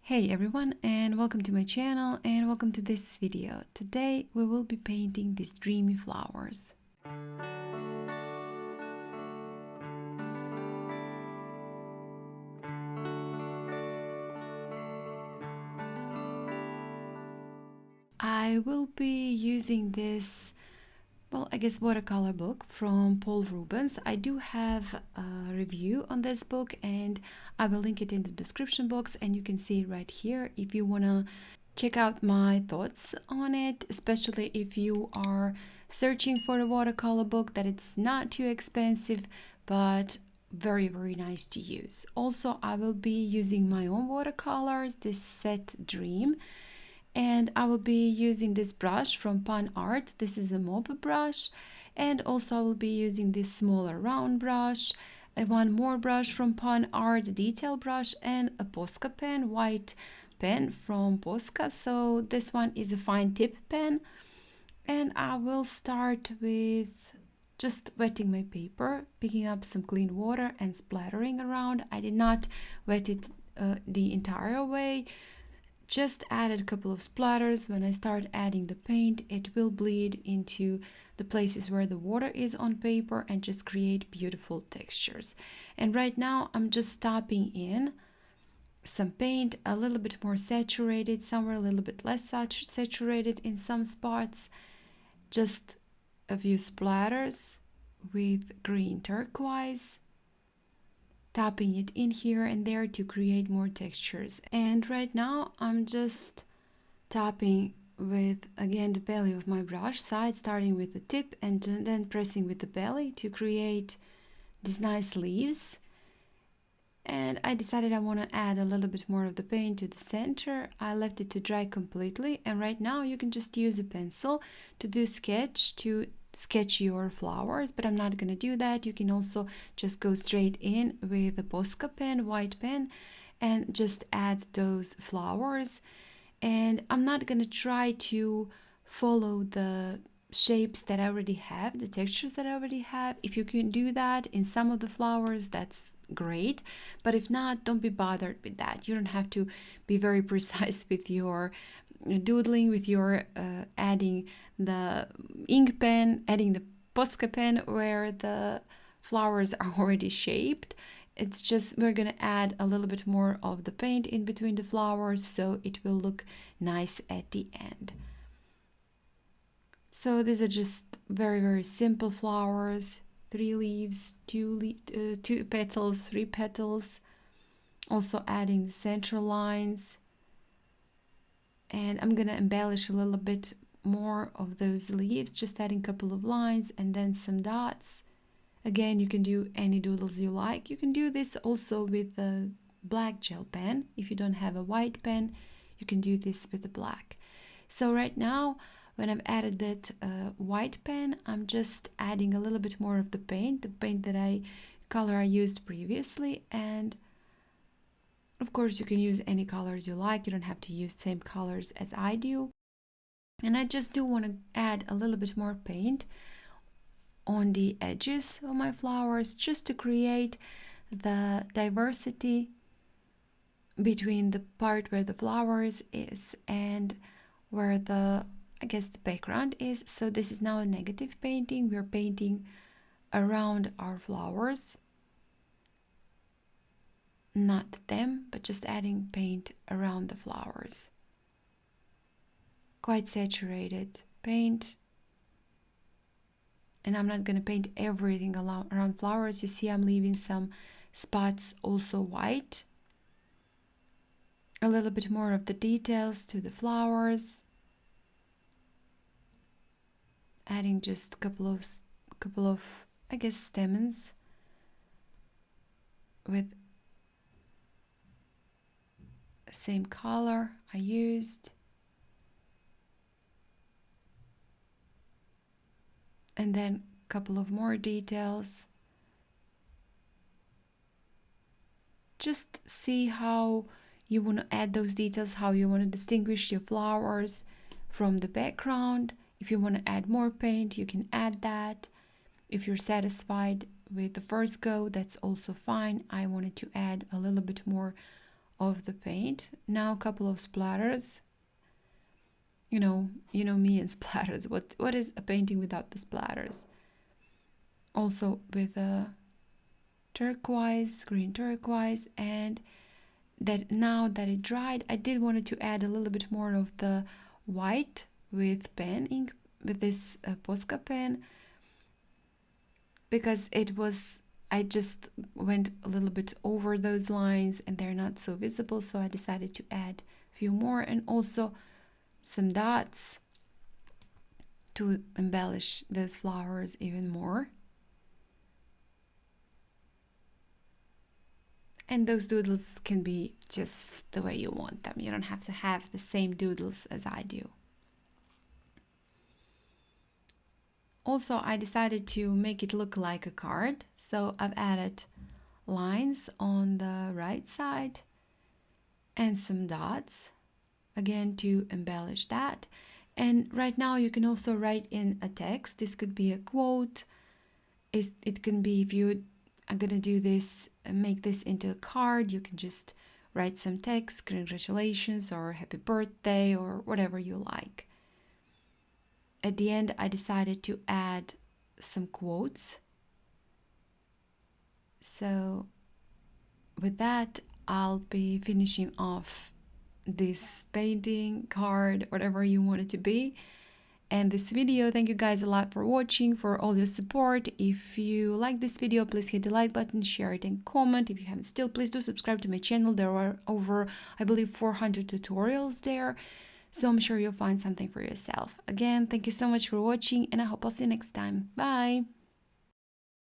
Hey everyone, and welcome to my channel and welcome to this video. Today we will be painting these dreamy flowers. I will be using this, I guess watercolor book from Rubens. I do have a review on this book and I will link it in the description box, and you can see it right here if you want to check out my thoughts on it, especially if you are searching for a watercolor book that it's not too expensive but very nice to use. Also, I will be using my own watercolors, this set Dream, and I will be using this brush from Panart. This is a mop brush, and also I will be using this smaller round brush, one more brush from Panart, detail brush, and a Posca pen, white pen from Posca. So this one is a fine tip pen, and I will start with just wetting my paper, picking up some clean water and splattering around. I did not wet it the entire way, just added a couple of splatters. When I start adding the paint, it will bleed into the places where the water is on paper and just create beautiful textures. And right now I'm just topping in some paint, a little bit more saturated, somewhere a little bit less saturated in some spots, just a few splatters with green turquoise, tapping it in here and there to create more textures. And right now I'm just tapping with, again, the belly of my brush side, starting with the tip and then pressing with the belly to create these nice leaves. And I decided I want to add a little bit more of the paint to the center. I left it to dry completely, and right now you can just use a pencil to sketch your flowers, but I'm not going to do that. You can also just go straight in with a Posca pen, white pen, and just add those flowers. And I'm not going to try to follow the shapes that I already have, the textures that I already have. If you can do that in some of the flowers, that's great, but if not, don't be bothered with that. You don't have to be very precise with your doodling, with your adding the ink pen, adding the Posca pen where the flowers are already shaped. It's just we're gonna add a little bit more of the paint in between the flowers so it will look nice at the end. So these are just very simple flowers, 3 leaves, 2 petals, 3 petals. Also adding the central lines, and I'm gonna embellish a little bit more of those leaves, just adding a couple of lines and then some dots. Again, you can do any doodles you like. You can do this also with a black gel pen. If you don't have a white pen, you can do this with a black. So right now, when I've added that white pen, I'm just adding a little bit more of the paint that color I used previously. And of course, you can use any colors you like. You don't have to use same colors as I do. And I just do want to add a little bit more paint on the edges of my flowers, just to create the diversity between the part where the flowers is and where the background is. So this is now a negative painting. We're painting around our flowers, not them, but just adding paint around the flowers. Quite saturated paint. And I'm not going to paint everything around flowers. You see, I'm leaving some spots also white. A little bit more of the details to the flowers. Adding just a couple of stamens with the same color I used. And then a couple of more details. Just see how you want to add those details, how you want to distinguish your flowers from the background. If you want to add more paint, you can add that. If you're satisfied with the first go, that's also fine. I wanted to add a little bit more of the paint. Now a couple of splatters. You know me and splatters. What is a painting without the splatters? Also with a turquoise, green turquoise, and that now that it dried, I did wanted to add a little bit more of the white with pen ink, with this Posca pen, because I just went a little bit over those lines and they're not so visible, so I decided to add a few more, and also some dots to embellish those flowers even more. And those doodles can be just the way you want them. You don't have to have the same doodles as I do. Also, I decided to make it look like a card, so I've added lines on the right side and some dots, again to embellish that. And right now you can also write in a text. This could be a quote. It can be, if you are gonna do this and make this into a card, you can just write some text, congratulations or happy birthday or whatever you like. At the end, I decided to add some quotes. So with that, I'll be finishing off this painting, card, whatever you want it to be, and this video. Thank you guys a lot for watching, for all your support. If you like this video, please hit the like button, share it, and comment. If you haven't still, please do subscribe to my channel. There are over, I believe, 400 tutorials there, so I'm sure you'll find something for yourself. Again, thank you so much for watching, and I hope I'll see you next time. Bye!